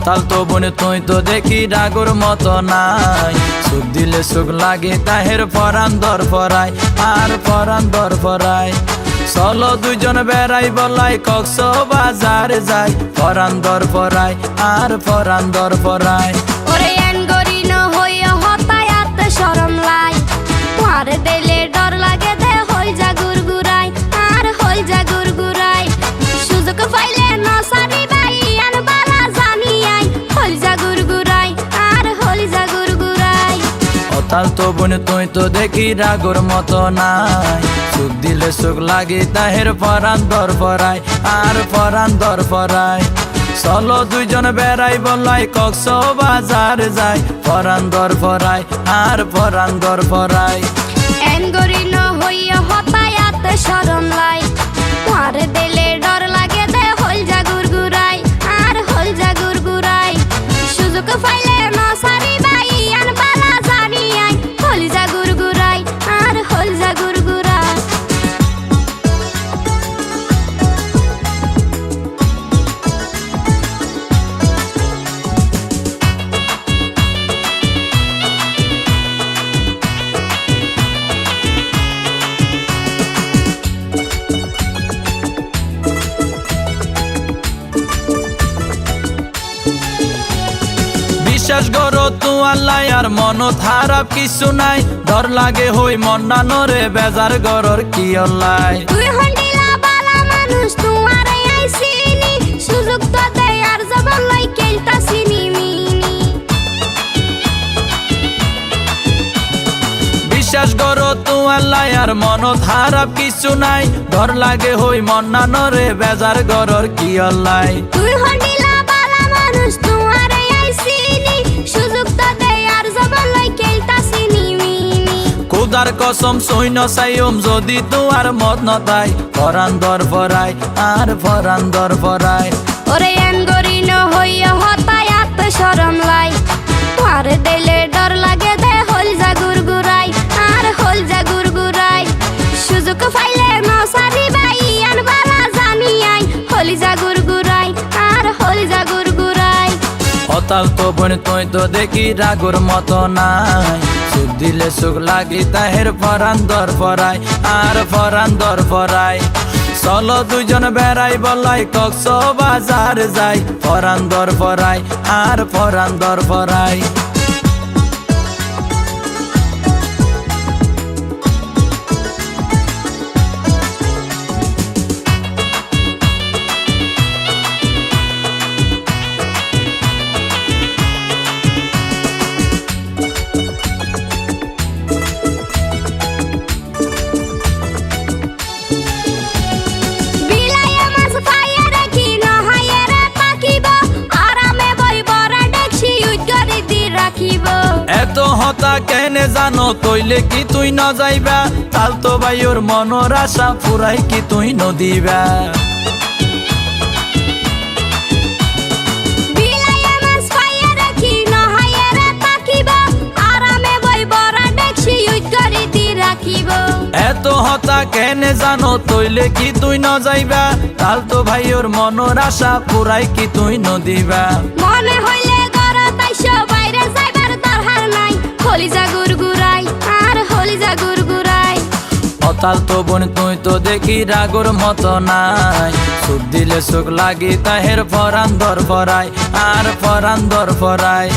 অতাল তো বনে তুই তো দেখি ডাগর মতো নাই, সুখ দিলে সুখ লাগে তাহের পরান দর পরায় আর পরান দর পরায়। চলো দুইজন বেড়াই বলাই কক্সবাজার যাই, পরান দর পরায় আর পরান দর পরায়। ওরে এনগরি ন হইয়া হতায়াত শরম লাই, তোমার দিলে ডর লাগে দে হই যা গুরগুরাই আর হই যা গুরগুরাই। সুযোগ পাইলে নসারি বাই আন বালা জানি আই, হই যা গুরগুরাই আর হই যা গুরগুরাই। অতাল তো বনে তুই তো দেখি ডাগর মতো নাই, সুখ দিলে সুখ লাগে তাহের পরান দর পরায় আর পরান দর পরায়। চলো দুইজন বেড়াই বলাই কক্সবাজার যাই, পরান দর পরায় আর পরান দর পরায়। এনগরি ন হইয়া হতায়াত শরম লাই, তোমার দিলে ডর লাগে দে হই যা গুরগুরাই আর হই যা গুরগুরাই। সুযোগ পাইলে নসারি বাই আন বালা জানি আই, হই যা গুরগুরাই আর হই যা গুরগুরাই। বিশ্বাস করো তু আল্লাহ আর মন খারাপ কিছু নাই, ডর লাগে হই মন না নরে বেজার গরর কি অল্লাই। তুই হন্ডিলা বালা মানুষ তোমারে আইছিনি, সুযোগ তো দে আর জবান লাই কেলতাছিনি মিনি। বিশ্বাস করো তু আল্লাহ আর মন খারাপ কিছু নাই, ডর লাগে হই মন না নরে বেজার গরর কি অল্লাই। তুই হন্ডিলা বালা মানুষ তোমারে আইছিনি, সুযোগ তো দে আর জবান লাই কেলতাছিনি মিনি। খুদার কসম সৈন্য চাইম যদি তোমার মত নতাই, পরান দর পরায় আর পরান দর পরায়। ওরে এনগরি ন হইয়া হতায়াত শরম লাই, তোমার দিলে ডর লাগে দে হল যা গুরগুরাই আর হল যা গুরগুরাই। সুযোগ পাইলে নসারি বাই আন বালা জানি আই, হল যা গুরগুরাই আর হল যা গুরগুরাই। অতাল তো বনে তুই তো দেখি ডাগর মতো নাই, সুখ দিলে সুখ লাগে তাহের পরান দর পরায় আর পরান দর পরায়। চলো দুইজন বেড়াই বলাই কক্সবাজার যাই, পরান দর পরায় আর পরান দর পরায়। বিলাইয়া মাছ পাইয়া রাখি নহাইয়া রে পাকিব, আরামে বই বড় ডেকছি উজ্জরি দি রাখিব। এত হতা কেনে জানো তৈলে কি তুই ন যাইবা, তাল তো বাইর মনের আশা ফুরাই কি তুই ন দিবা। বিলাইয়া মাছ পাইয়া রাখি নহাইয়া রে পাকিব, আরামে বই বড় ডেকছি উজ্জরি দি রাখিব। এত হতা কেনে জানো তৈলে কি তুই ন যাইবা, তাল তো ভাইর মনের আশা ফুরাই কি তুই ন দিবা। মনে হইলে গর তাইছো বাইরে যাইবার দরকার নাই, হলি যা গুরগুরাই আর হলি যা গুরগুরাই। অতাল তো বোন তুই তো দেখি ডাগর মতো নাই, সুখ দিলে সুখ লাগে তাহের পরান দর পরায় আর পরান দর পরায়।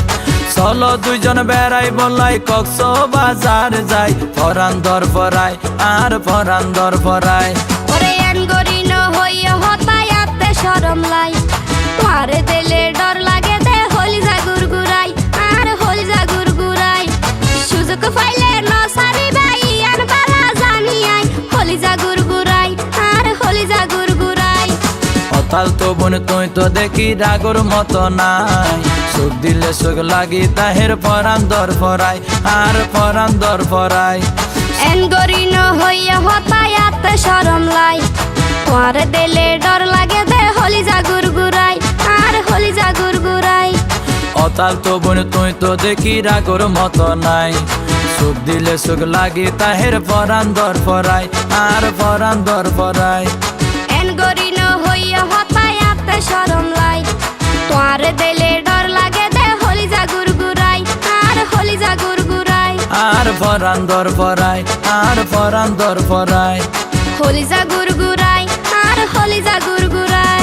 চলো দুইজন বেড়াই বলাই কক্সবাজার যাই, পরান দর পরায় আর পরান দর পরায়। ওরে এনগরি ন হইয়া হতায়াত শরম লাই, তোমার দিলে ডর লাগে দে হলি যা গুরগুরাই আর হলি যা গুরগুরাই। সুযোগ পাইলে নসারি বাই আন বালা জানি আই, হলি যা গুরগুরাই আর হলি যা গুরগুরাই। অতাল তো বোন তুই তো দেখি ডাগর মতো নাই, সুখ দিলে সুখ লাগে তাহের পরান দর পরায় আর পরান দর পরায়। এনগরি ন হইয়া হতায়াত শরম লাই, তোমার দিলে ডর লাগে দে হলি যা গুরগুরাই আর হলি যা গুরগুরাই। অতাল তো বোন তুই তো দেখি ডাগর মতো নাই, সুখ দিলে সুখ লাগে তাহের পরান দর পরায় আর পরান দর পরায়। এনগরি ন হইয়া হতায়াত শরম লাই, তোমার দিলে ডর আর ফরান দর ফরায়, আর ফরান দর ফরায়। হলি যা গুরগুরাই আর হলি যা গুরগুরাই।